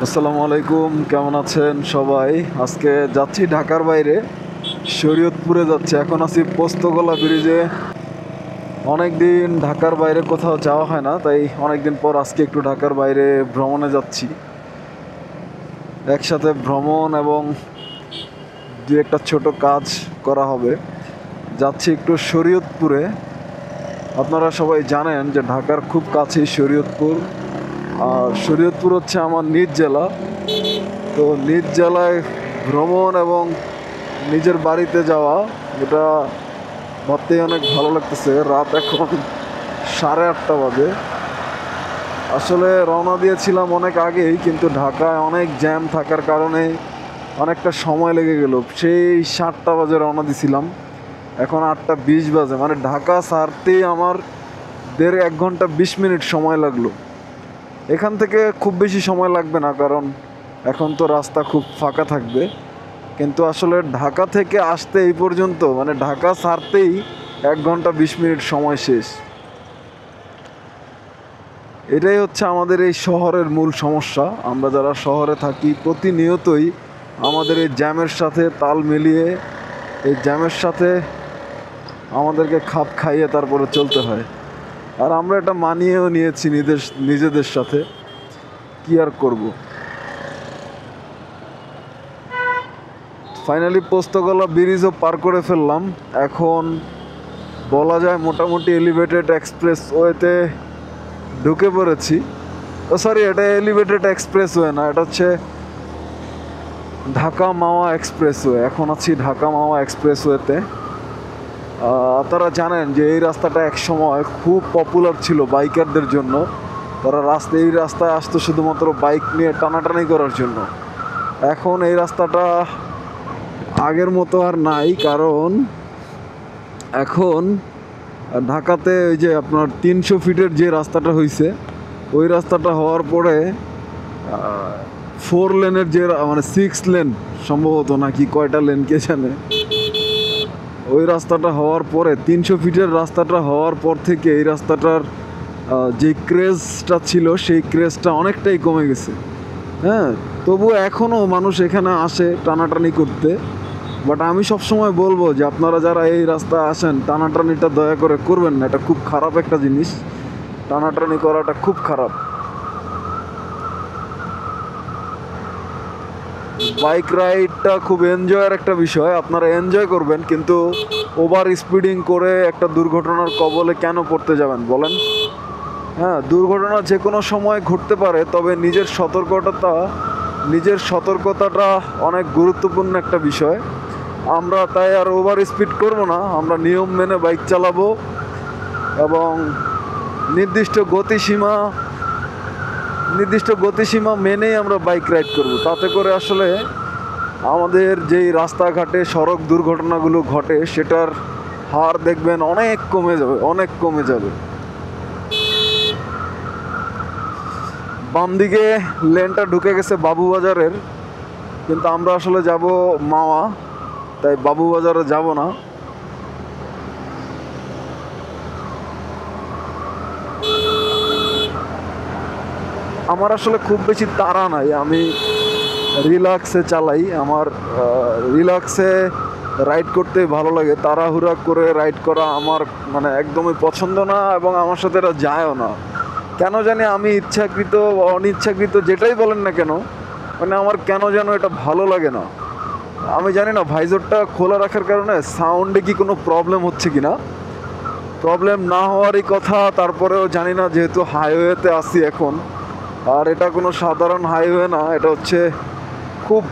আসসালামু আলাইকুম, কেমন আছেন সবাই? আজকে যাচ্ছি ঢাকার বাইরে, শরীয়তপুরে যাচ্ছি। এখন আছি পোস্তগোলা ব্রিজে। অনেক দিন ঢাকার বাইরে কোথাও যাওয়া হয় না, তাই অনেক দিন পর আজকে একটু ঢাকার বাইরে ভ্রমণে যাচ্ছি। একসাথে ভ্রমণ এবং দু একটা ছোট কাজ করা হবে। যাচ্ছি একটু শরীয়তপুরে। আপনারা সবাই জানেন যে ঢাকার খুব কাছেই শরীয়তপুর। আর শরীয়তপুর হচ্ছে আমার নিজ জেলা। তো নিজ জেলায় ভ্রমণ এবং নিজের বাড়িতে যাওয়া, এটা ভাবতেই অনেক ভালো লাগতেছে। রাত এখন 8:30 বাজে। আসলে রওনা দিয়েছিলাম অনেক আগেই, কিন্তু ঢাকায় অনেক জ্যাম থাকার কারণে অনেকটা সময় লেগে গেল। সেই 7টা বাজে রওনা দিছিলাম, এখন 8:20 বাজে। মানে ঢাকা ছাড়তেই আমার 1.5-1 ঘন্টা 20 মিনিট সময় লাগলো। এখান থেকে খুব বেশি সময় লাগবে না, কারণ এখন তো রাস্তা খুব ফাঁকা থাকবে। কিন্তু আসলে ঢাকা থেকে আসতে এই পর্যন্ত, মানে ঢাকা ছাড়তেই 1 ঘন্টা 20 মিনিট সময় শেষ। এটাই হচ্ছে আমাদের এই শহরের মূল সমস্যা। আমরা যারা শহরে থাকি প্রতিনিয়তই আমাদের এই জ্যামের সাথে তাল মিলিয়ে, এই জ্যামের সাথে আমাদেরকে খাপ খাইয়ে তারপরে চলতে হয়। আর আমরা এটা মানিয়েও নিয়েছি নিজেদের সাথে। কি আর করব। ফাইনালি পোস্তগোলা ব্রিজও পার করে ফেললাম। এখন বলা যায় মোটামুটি এলিভেটেড এক্সপ্রেস ওয়েতে ঢুকে পড়েছি। ও সরি, এটা এলিভেটেড এক্সপ্রেস ওয়ে না, এটা হচ্ছে ঢাকা মাওয়া এক্সপ্রেস ওয়ে। এখন আছি ঢাকা মাওয়া এক্সপ্রেস ওয়েতে। আপনারা জানেন যে এই রাস্তাটা এক সময় খুব পপুলার ছিল বাইকারদের জন্য। তারা এই রাস্তায় আসতো শুধুমাত্র বাইক নিয়ে টানাটানি করার জন্য। এখন এই রাস্তাটা আগের মতো আর নাই, কারণ এখন ঢাকাতে ওই যে আপনার 300 ফিটের যে রাস্তাটা হয়েছে, ওই রাস্তাটা হওয়ার পরে 4 লেনের যে মানে 6 লেন সম্ভবত, নাকি কয়টা লেন কে জানে, ওই রাস্তাটা হওয়ার পরে 300 ফিটের রাস্তাটা হওয়ার পর থেকে এই রাস্তাটার যে ক্রেজটা ছিল সেই ক্রেজটা অনেকটাই কমে গেছে। হ্যাঁ, তবু এখনও মানুষ এখানে আসে টানাটানি করতে। বাট আমি সবসময় বলবো যে আপনারা যারা এই রাস্তায় আসেন, টানাটানিটা দয়া করে করবেন না। এটা খুব খারাপ একটা জিনিস, টানাটানি করাটা খুব খারাপ। বাইক রাইডটা খুব এনজয়ের একটা বিষয়, আপনারা এনজয় করবেন, কিন্তু ওভার স্পিডিং করে একটা দুর্ঘটনার কবলে কেন পড়তে যাবেন বলেন? হ্যাঁ, দুর্ঘটনা যে কোনো সময় ঘটতে পারে, তবে নিজের সতর্কতাটা অনেক গুরুত্বপূর্ণ একটা বিষয়। আমরা তাই আর ওভার স্পিড করব না, আমরা নিয়ম মেনে বাইক চালাবো এবং নির্দিষ্ট গতিসীমা মেনেই আমরা বাইক রাইড করব। তাতে করে আসলে আমাদের যেই রাস্তাঘাটে সড়ক দুর্ঘটনাগুলো ঘটে, সেটার হার দেখবেন অনেক কমে যাবে। বাম দিকে লেনটা ঢুকে গেছে বাবুবাজারের, কিন্তু আমরা আসলে যাব মাওয়া, তাই বাবুবাজারে যাব না। আমার আসলে খুব বেশি তাড়া নাই, আমি রিল্যাক্সে চালাই। আমার রিল্যাক্সে রাইড করতে ভালো লাগে। তাড়াহুড়া করে রাইড করা আমার মানে একদমই পছন্দ না, এবং আমার সাথে এটা যায়ও না। কেন জানি আমি ইচ্ছাকৃত বা অনিচ্ছাকৃত যেটাই বলেন না কেন, মানে আমার কেন যেন এটা ভালো লাগে না। আমি জানি না ভাইজরটা খোলা রাখার কারণে সাউন্ডে কি কোনো প্রবলেম হচ্ছে কি না। প্রবলেম না হওয়ারই কথা, তারপরেও জানি না, যেহেতু হাইওয়েতে আসি এখন। আর এটা কোনো সাধারণ হাইওয়ে না, এটা হচ্ছে খুব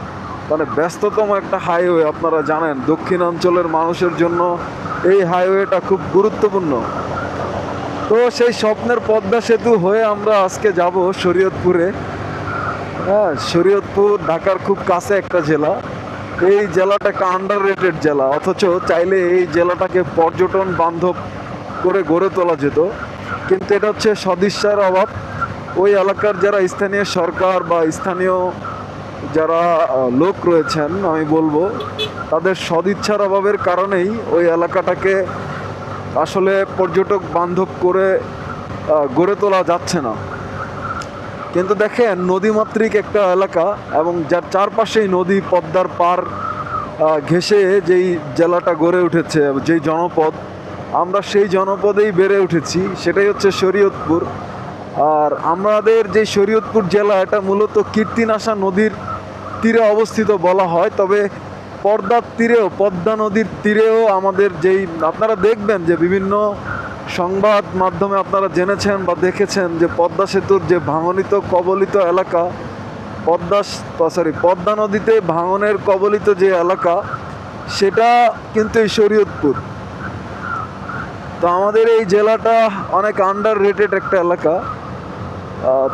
মানে ব্যস্ততম একটা হাইওয়ে। আপনারা জানেন দক্ষিণাঞ্চলের মানুষের জন্য এই হাইওয়েটা খুব গুরুত্বপূর্ণ। তো সেই স্বপ্নের পদ্মা সেতু হয়ে আমরা আজকে যাব শরীয়তপুরে। হ্যাঁ, শরীয়তপুর ঢাকার খুব কাছে একটা জেলা। এই জেলাটা একটা আন্ডাররেটেড জেলা, অথচ চাইলে এই জেলাটাকে পর্যটন বান্ধব করে গড়ে তোলা যেত, কিন্তু এটা হচ্ছে সদিচ্ছার অভাব। ওই এলাকার যারা স্থানীয় সরকার বা স্থানীয় যারা লোক রয়েছেন, আমি বলবো তাদের সদিচ্ছার অভাবের কারণেই ওই এলাকাটাকে আসলে পর্যটক বান্ধব করে গড়ে তোলা যাচ্ছে না। কিন্তু দেখেন নদীমাতৃক একটা এলাকা এবং যার চারপাশেই নদী, পদ্মার পার ঘেঁষে যেই জেলাটা গড়ে উঠেছে, যেই জনপদ, আমরা সেই জনপদেই বেড়ে উঠেছি, সেটাই হচ্ছে শরীয়তপুর। আর আমাদের যে শরীয়তপুর জেলা, এটা মূলত কীর্তিনাশা নদীর তীরে অবস্থিত বলা হয়। তবে পদ্মার তীরেও, পদ্মা নদীর তীরেও আমাদের যেই, আপনারা দেখবেন যে বিভিন্ন সংবাদ মাধ্যমে আপনারা জেনেছেন বা দেখেছেন যে পদ্মা সেতুর যে ভাঙনিত কবলিত এলাকা, পদ্মা নদীতে ভাঙনের কবলিত যে এলাকা, সেটা কিন্তু এই শরীয়তপুর। তো আমাদের এই জেলাটা অনেক আন্ডার রেটেড একটা এলাকা।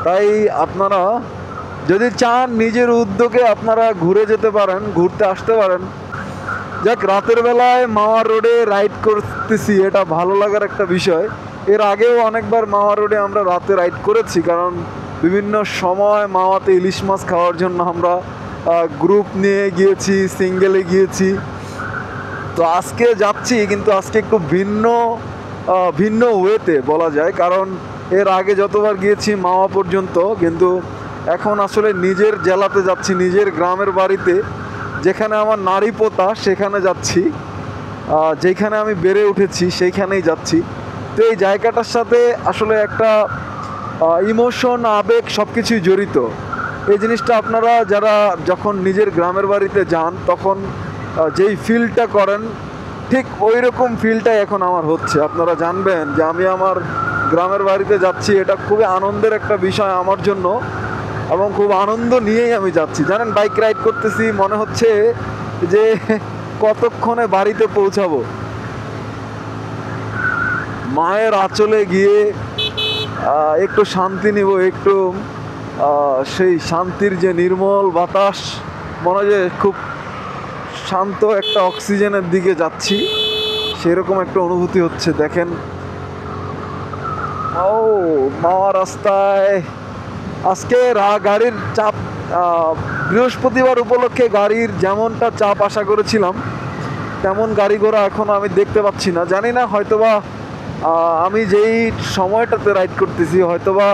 তাই আপনারা যদি চান নিজের উদ্যোগে আপনারা ঘুরে যেতে পারেন, ঘুরতে আসতে পারেন। যাক, রাতের বেলায় মাওয়া রোডে রাইড করতেছি, এটা ভালো লাগার একটা বিষয়। এর আগেও অনেকবার মাওয়া রোডে আমরা রাতে রাইড করেছি, কারণ বিভিন্ন সময় মাওয়াতে ইলিশ মাছ খাওয়ার জন্য আমরা গ্রুপ নিয়ে গিয়েছি, সিঙ্গেলে গিয়েছি। তো আজকে যাচ্ছি, কিন্তু আজকে একটু ভিন্ন ওয়েতে বলা যায়, কারণ এর আগে যতবার গিয়েছি মাওয়া পর্যন্ত, কিন্তু এখন আসলে নিজের জেলাতে যাচ্ছি, নিজের গ্রামের বাড়িতে, যেখানে আমার নারী পোতা, সেখানে যাচ্ছি, যেখানে আমি বেড়ে উঠেছি সেইখানেই যাচ্ছি। তো এই জায়গাটার সাথে আসলে একটা ইমোশন, আবেগ সব কিছুই জড়িত। এই জিনিসটা আপনারা যারা যখন নিজের গ্রামের বাড়িতে যান, তখন যেই ফিলটা করেন, ঠিক ওই রকম ফিলটাই এখন আমার হচ্ছে। আপনারা জানবেন যে আমি আমার গ্রামের বাড়িতে যাচ্ছি, এটা খুবই আনন্দের একটা বিষয় আমার জন্য, এবং খুব আনন্দ নিয়েই আমি যাচ্ছি। জানেন, বাইক রাইড করতেছি, মনে হচ্ছে যে কতক্ষণে বাড়িতে পৌঁছাবো। মায়ের আঁচলে গিয়ে একটু শান্তি নিব, একটু সেই শান্তির যে নির্মল বাতাস, মনে হয় যে খুব শান্ত একটা অক্সিজেনের দিকে যাচ্ছি, সেরকম একটা অনুভূতি হচ্ছে। দেখেন, ও মাওয়া রাস্তায় আজকে গাড়ির চাপ, বৃহস্পতিবার উপলক্ষে গাড়ির যেমনটা চাপ আশা করেছিলাম, তেমন গাড়ি ঘোড়া এখনও আমি দেখতে পাচ্ছি না। জানি না, হয়তোবা আমি যেই সময়টাতে রাইড করতেছি, হয়তোবা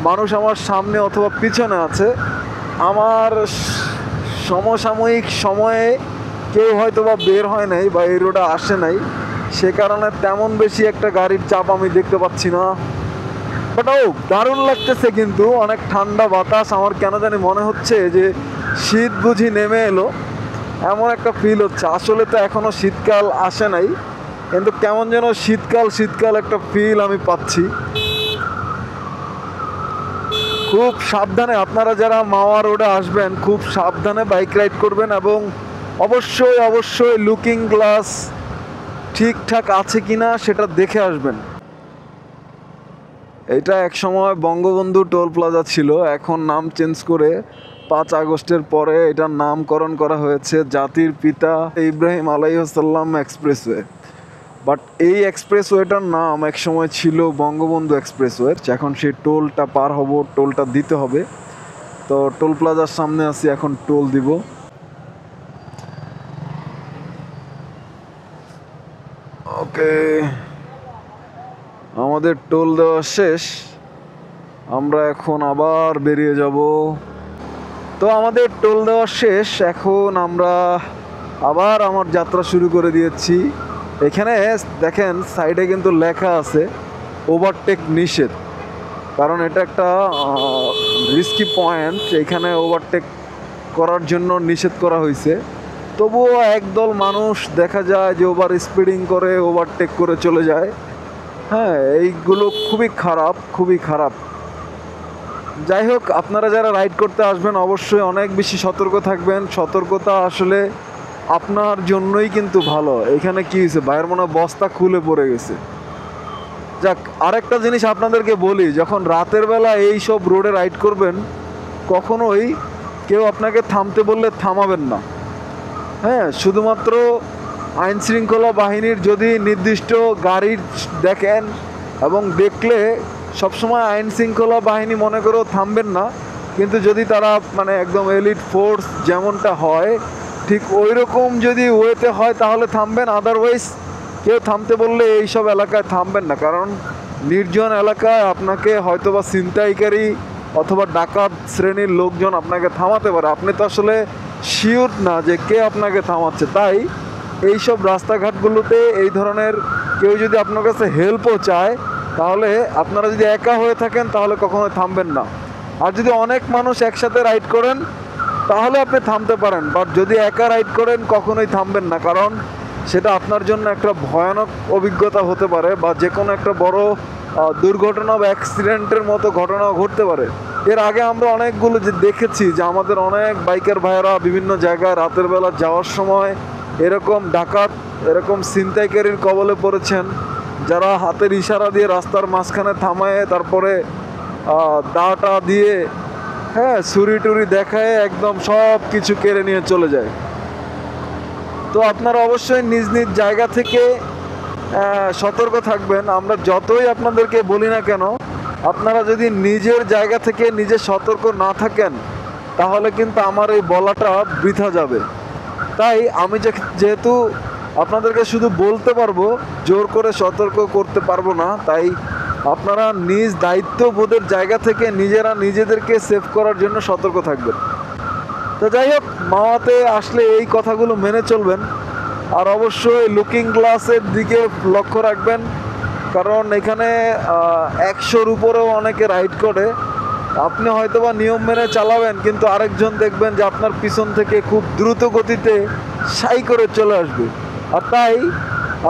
মানুষ আমার সামনে অথবা পিছনে আছে। আমার সমসাময়িক সময়ে কেউ হয়তোবা বের হয় নাই বা এই রোডে আসে নাই, সে কারণে তেমন বেশি একটা গাড়ির চাপ আমি দেখতে পাচ্ছি না। বাট দারুণ লাগতেছে, কিন্তু অনেক ঠান্ডা বাতাস। আমার কেন জানি মনে হচ্ছে যে শীত বুঝি নেমে এলো, এমন একটা ফিল হচ্ছে। আসলে তো এখনও শীতকাল আসে নাই, কিন্তু কেমন যেন শীতকাল একটা ফিল আমি পাচ্ছি। খুব সাবধানে আপনারা যারা মাওয়া রোডে আসবেন, খুব সাবধানে বাইক রাইড করবেন, এবং অবশ্যই লুকিং গ্লাস ঠিকঠাক আছে কিনা সেটা দেখে আসবেন। এটা এক সময় বঙ্গবন্ধু টোল প্লাজা ছিল, এখন নাম চেঞ্জ করে 5 আগস্টের পরে এটার নামকরণ করা হয়েছে জাতির পিতা ইব্রাহিম আলাইহিসসালাম এক্সপ্রেসওয়ে। বাট এই এক্সপ্রেসওয়েটার নাম এক সময় ছিল বঙ্গবন্ধু এক্সপ্রেসওয়ে। এখন সেই টোলটা পার হব, টোলটা দিতে হবে। তো টোল প্লাজার সামনে আছি, এখন টোল দিব। ওকে, আমাদের টোল দেওয়া শেষ, আমরা এখন আবার বেরিয়ে যাব। তো আমাদের টোল দেওয়া শেষ, এখন আমরা আবার আমার যাত্রা শুরু করে দিয়েছি। এখানে দেখেন সাইডে কিন্তু লেখা আছে ওভারটেক নিষেধ, কারণ এটা একটা রিস্কি পয়েন্ট। এখানে ওভারটেক করার জন্য নিষেধ করা হয়েছে। তবুও একদল মানুষ দেখা যায় যে ওভার স্পিডিং করে, ওভারটেক করে চলে যায়। হ্যাঁ, এইগুলো খুবই খারাপ। যাই হোক, আপনারা যারা রাইড করতে আসবেন অবশ্যই অনেক বেশি সতর্ক থাকবেন। সতর্কতা আসলে আপনার জন্যই কিন্তু ভালো। এখানে কি হয়েছে, ভাইয়ের মনে বস্তা খুলে পড়ে গেছে। যাক, আরেকটা জিনিস আপনাদেরকে বলি, যখন রাতের বেলা এই সব রোডে রাইড করবেন, কখনোই কেউ আপনাকে থামতে বললে থামাবেন না। হ্যাঁ, শুধুমাত্র আইন শৃঙ্খলা বাহিনীর যদি নির্দিষ্ট গাড়ি দেখেন এবং দেখলে সবসময় আইন শৃঙ্খলা বাহিনী মনে করেও থামবেন না, কিন্তু যদি তারা মানে একদম এলিট ফোর্স যেমনটা হয় ঠিক ওই রকম যদি ওয়েতে হয় তাহলে থামবেন। আদারওয়াইজ কেউ থামতে বললে এইসব এলাকায় থামবেন না, কারণ নির্জন এলাকায় আপনাকে হয়তোবা ছিনতাইকারী অথবা ডাকাত শ্রেণীর লোকজন আপনাকে থামাতে পারে। আপনি তো আসলে শিওর না যে কে আপনাকে থামাচ্ছে। তাই এইসব রাস্তাঘাটগুলোতে এই ধরনের কেউ যদি আপনার কাছে হেল্পও চায়, তাহলে আপনারা যদি একা হয়ে থাকেন তাহলে কখনোই থামবেন না। আর যদি অনেক মানুষ একসাথে রাইড করেন তাহলে আপনি থামতে পারেন, বাট যদি একা রাইড করেন কখনোই থামবেন না, কারণ সেটা আপনার জন্য একটা ভয়ানক অভিজ্ঞতা হতে পারে, বা যে কোনো একটা বড় দুর্ঘটনা বা অ্যাক্সিডেন্টের মতো ঘটনা ঘটতে পারে। এর আগে আমরা অনেকগুলো যে দেখেছি যে আমাদের অনেক বাইকার ভাইয়েরা বিভিন্ন জায়গায় রাতের বেলা যাওয়ার সময় এরকম ডাকাত, এরকম ছিনতাইকারীর কবলে পড়েছেন, যারা হাতের ইশারা দিয়ে রাস্তার মাঝখানে থামায়, তারপরে দাটা দিয়ে, হ্যাঁ, ছুরি টুরি দেখায় একদম সব কিছু কেড়ে নিয়ে চলে যায়। তো আপনারা অবশ্যই নিজ নিজ জায়গা থেকে সতর্ক থাকবেন। আমরা যতই আপনাদেরকে বলি না কেন, আপনারা যদি নিজের জায়গা থেকে নিজে সতর্ক না থাকেন তাহলে কিন্তু আমার এই বলাটা বৃথা যাবে। তাই আমি যেহেতু আপনাদেরকে শুধু বলতে পারবো, জোর করে সতর্ক করতে পারবো না, তাই আপনারা নিজ দায়িত্ববোধের জায়গা থেকে নিজেরা নিজেদেরকে সেভ করার জন্য সতর্ক থাকবেন। তো যাই হোক, মাওয়াতে আসলে এই কথাগুলো মেনে চলবেন। আর অবশ্যই লুকিং গ্লাসের দিকে লক্ষ্য রাখবেন, কারণ এখানে 100-র উপরেও অনেকে রাইড করে। আপনি হয়তোবা নিয়ম মেনে চালাবেন, কিন্তু আরেকজন দেখবেন যে আপনার পিছন থেকে খুব দ্রুত গতিতে সাই করে চলে আসবে। আর তাই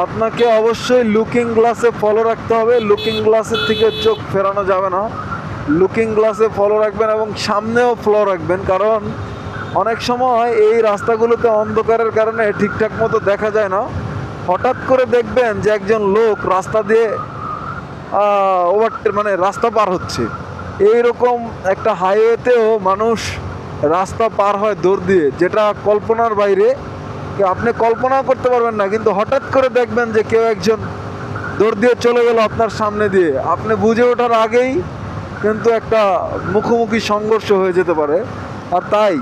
আপনাকে অবশ্যই লুকিং গ্লাসে ফলো রাখতে হবে। লুকিং গ্লাসের থেকে চোখ ফেরানো যাবে না। লুকিং গ্লাসে ফলো রাখবেন এবং সামনেও ফলো রাখবেন, কারণ অনেক সময় এই রাস্তাগুলোতে অন্ধকারের কারণে ঠিকঠাক মতো দেখা যায় না। হঠাৎ করে দেখবেন যে একজন লোক রাস্তা দিয়ে রাস্তা পার হচ্ছে। এইরকম একটা হাইওয়েতেও মানুষ রাস্তা পার হয় দৌড় দিয়ে, যেটা কল্পনার বাইরে, আপনি কল্পনাও করতে পারবেন না। কিন্তু হঠাৎ করে দেখবেন যে কেউ একজন দৌড় দিয়ে চলে গেল আপনার সামনে দিয়ে, আপনি বুঝে ওঠার আগেই কিন্তু একটা মুখোমুখি সংঘর্ষ হয়ে যেতে পারে। আর তাই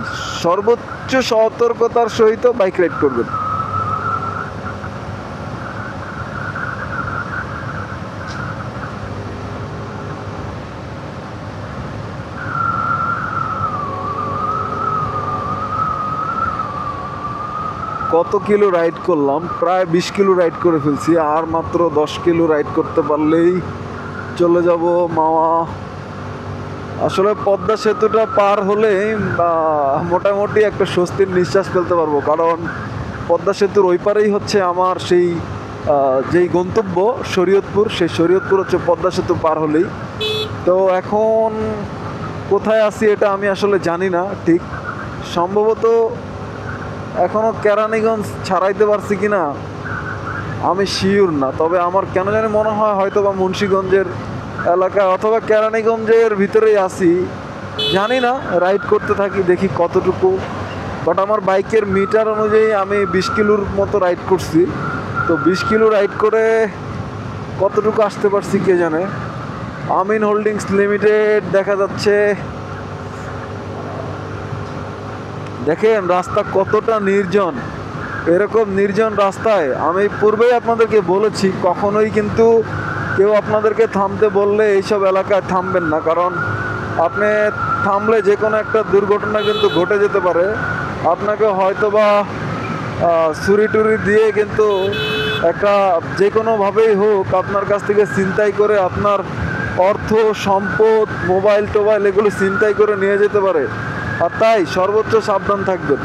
সর্বোচ্চ সতর্কতার সহিত বাইক রাইড করবেন। কত কিলো রাইড করলাম? প্রায় 20 কিলো রাইড করে ফেলছি। আর মাত্র 10 কিলো রাইড করতে পারলেই চলে যাব মাওয়া। আসলে পদ্মা সেতুটা পার হলেই মোটামুটি একটা স্বস্তির নিঃশ্বাস ফেলতে পারবো, কারণ পদ্মা সেতুর ওই পারেই হচ্ছে আমার সেই যেই গন্তব্য শরীয়তপুর, সেই শরীয়তপুর হচ্ছে পদ্মা সেতু পার হলেই। তো এখন কোথায় আছি এটা আমি আসলে জানি না ঠিক। সম্ভবত এখনও কেরানীগঞ্জ ছাড়াইতে পারছি কি না আমি শিওর না, তবে আমার কেন জানি মনে হয় হয়তো বা মুন্সিগঞ্জের এলাকায় অথবা কেরানীগঞ্জের ভিতরেই আছি, জানি না। রাইড করতে থাকি, দেখি কতটুকু। বাট আমার বাইকের মিটার অনুযায়ী আমি 20 কিলোর মতো রাইড করছি। তো 20 কিলো রাইড করে কতটুকু আসতে পারছি কে জানে। আমিন হোল্ডিংস লিমিটেড দেখা যাচ্ছে। দেখেন রাস্তা কতটা নির্জন। এরকম নির্জন রাস্তায় আমি পূর্বেই আপনাদেরকে বলেছি, কখনোই কিন্তু কেউ আপনাদেরকে থামতে বললে এইসব এলাকায় থামবেন না, কারণ আপনি থামলে যে কোনো একটা দুর্ঘটনা কিন্তু ঘটে যেতে পারে। আপনাকে হয়তোবা ছুরি টুরি দিয়ে কিন্তু একটা যে কোনোভাবেই হোক আপনার কাছ থেকে ছিনতাই করে আপনার অর্থ সম্পদ, মোবাইল টোবাইল এগুলো ছিনতাই করে নিয়ে যেতে পারে। আর তাই সর্বোচ্চ সাবধান থাকবেন।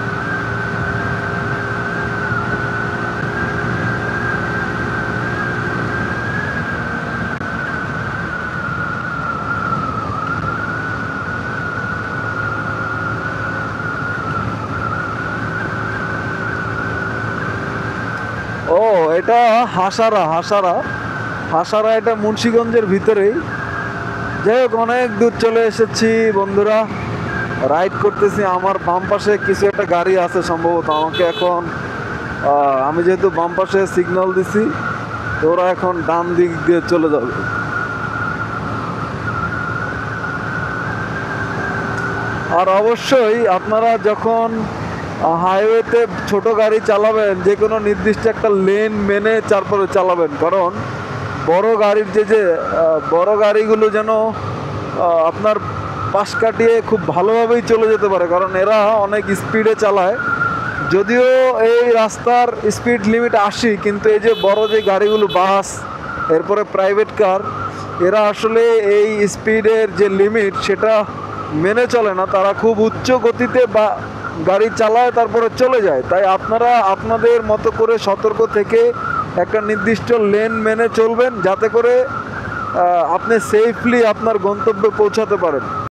ও, এটা হাসারা এটা মুন্সিগঞ্জের ভিতরেই। যাই হোক, অনেক দূর চলে এসেছি বন্ধুরা, রাইড করতেছি। আমার বাম পাশে কিছু একটা গাড়ি আছে সম্ভবত, আমাকে এখন আমি যেহেতু বাম পাশে সিগন্যাল দিছি, তো ওরা এখন ডান দিক দিয়ে চলে যাবে। আর অবশ্যই আপনারা যখন হাইওয়েতে ছোট গাড়ি চালাবেন, যে কোনো নির্দিষ্ট একটা লেন মেনে তারপরে চালাবেন, কারণ বড় গাড়ির যে বড় গাড়িগুলো যেন আপনার পাশ কাটিয়ে খুব ভালোভাবেই চলে যেতে পারে, কারণ এরা অনেক স্পিডে চালায়। যদিও এই রাস্তার স্পিড লিমিট 80, কিন্তু এই যে বড় যে গাড়িগুলো, বাস, এরপরে প্রাইভেট কার, এরা আসলে এই স্পিডের যে লিমিট সেটা মেনে চলে না। তারা খুব উচ্চ গতিতে বা গাড়ি চালায়, তারপরে চলে যায়। তাই আপনারা আপনাদের মতো করে সতর্ক থেকে একটা নির্দিষ্ট লেন মেনে চলবেন, যাতে করে আপনি সেফলি আপনার গন্তব্যে পৌঁছাতে পারেন।